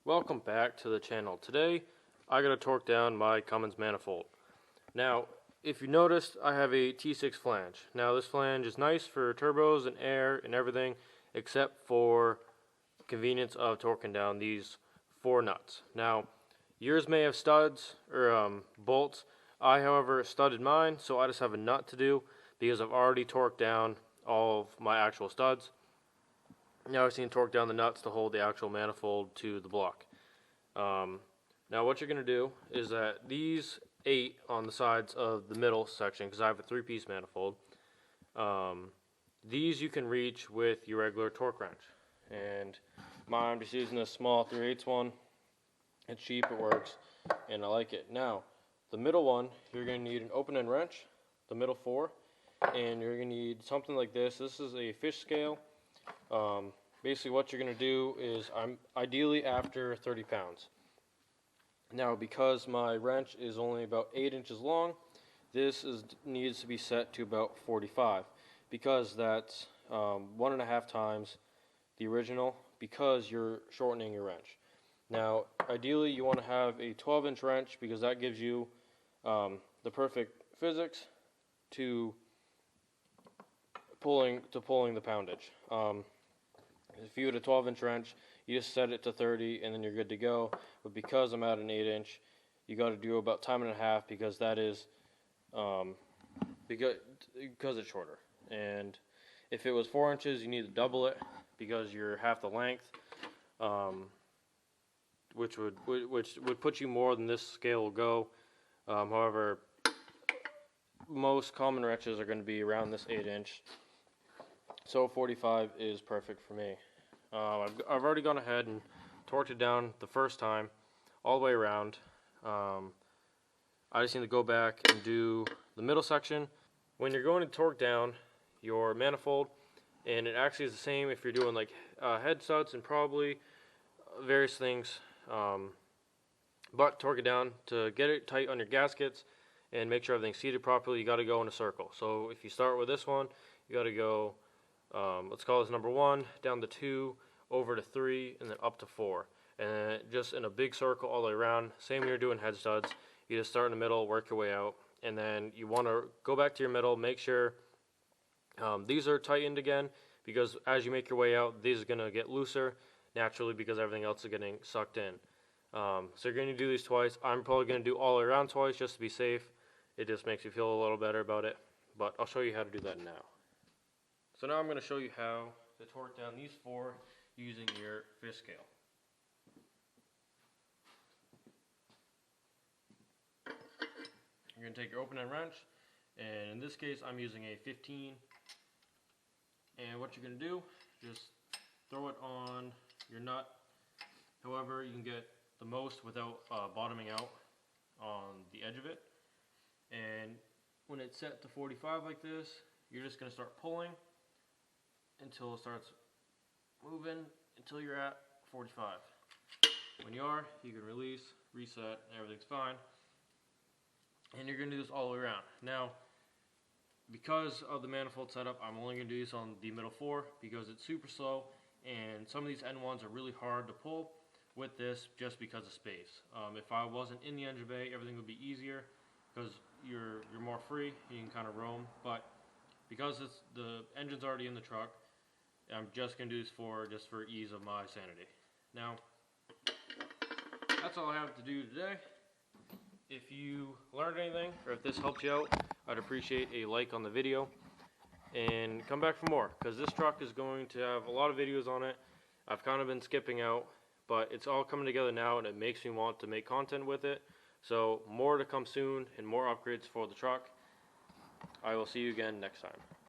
Welcome back to the channel. Today I gotta torque down my Cummins manifold. Now if you noticed, I have a T6 flange. Now this flange is nice for turbos and air and everything except for convenience of torquing down these 4 nuts. Now yours may have studs or bolts. I however studded mine, so I just have a nut to do because I've already torqued down all of my actual studs. Now I just need to torque down the nuts to hold the actual manifold to the block. Now what you're going to do is that these 8 on the sides of the middle section, because I have a 3-piece manifold, these you can reach with your regular torque wrench. And mine, I'm just using this small 3/8 one. It's cheap, it works, and I like it. Now the middle one, you're going to need an open-end wrench, the middle 4, and you're going to need something like this. This is a fish scale. Basically what you're going to do is, I'm ideally after 30 pounds. Now because my wrench is only about 8 inches long, this needs to be set to about 45, because that's 1.5 times the original, because you're shortening your wrench. Now ideally you want to have a 12-inch wrench, because that gives you the perfect physics to pulling the poundage. If you had a 12-inch wrench, you just set it to 30 and then you're good to go. But because I'm at an 8-inch, you got to do about 1.5 times, because that is because it's shorter. And if it was 4 inches, you need to double it, because you're half the length, which would put you more than this scale will go. However, most common wrenches are going to be around this 8-inch. So 45 is perfect for me. I've already gone ahead and torqued it down the first time, all the way around. I just need to go back and do the middle section. When you're going to torque down your manifold, and it actually is the same if you're doing like head studs and probably various things, but torque it down to get it tight on your gaskets and make sure everything's seated properly. You got to go in a circle. So if you start with this one, you got to go, let's call this number 1, down to 2, over to 3, and then up to 4. And then just in a big circle all the way around. Same when you're doing head studs. You just start in the middle, work your way out, and then you want to go back to your middle, make sure these are tightened again, because as you make your way out, these are going to get looser naturally, because everything else is getting sucked in. So you're going to do these twice. I'm probably going to do all the way around twice just to be safe. It just makes you feel a little better about it, but I'll show you how to do that now. So now I'm going to show you how to torque down these 4 using your fish scale. You're going to take your open-end wrench, and in this case I'm using a 15, and what you're going to do, just throw it on your nut. However, you can get the most without bottoming out on the edge of it. And when it's set to 45 like this, you're just going to start pulling until it starts moving until you're at 45. When you are, you can release, reset, and everything's fine. And you're going to do this all the way around. Now, because of the manifold setup, I'm only going to do this on the middle 4, because it's super slow, and some of these end ones are really hard to pull with this just because of space. If I wasn't in the engine bay, everything would be easier, because you're more free, you can kind of roam. But because the engine's already in the truck, I'm just going to do this just for ease of my sanity. Now, that's all I have to do today. If you learned anything, or if this helped you out, I'd appreciate a like on the video. And come back for more, because this truck is going to have a lot of videos on it. I've kind of been skipping out, but it's all coming together now, and it makes me want to make content with it. So more to come soon, and more upgrades for the truck. I will see you again next time.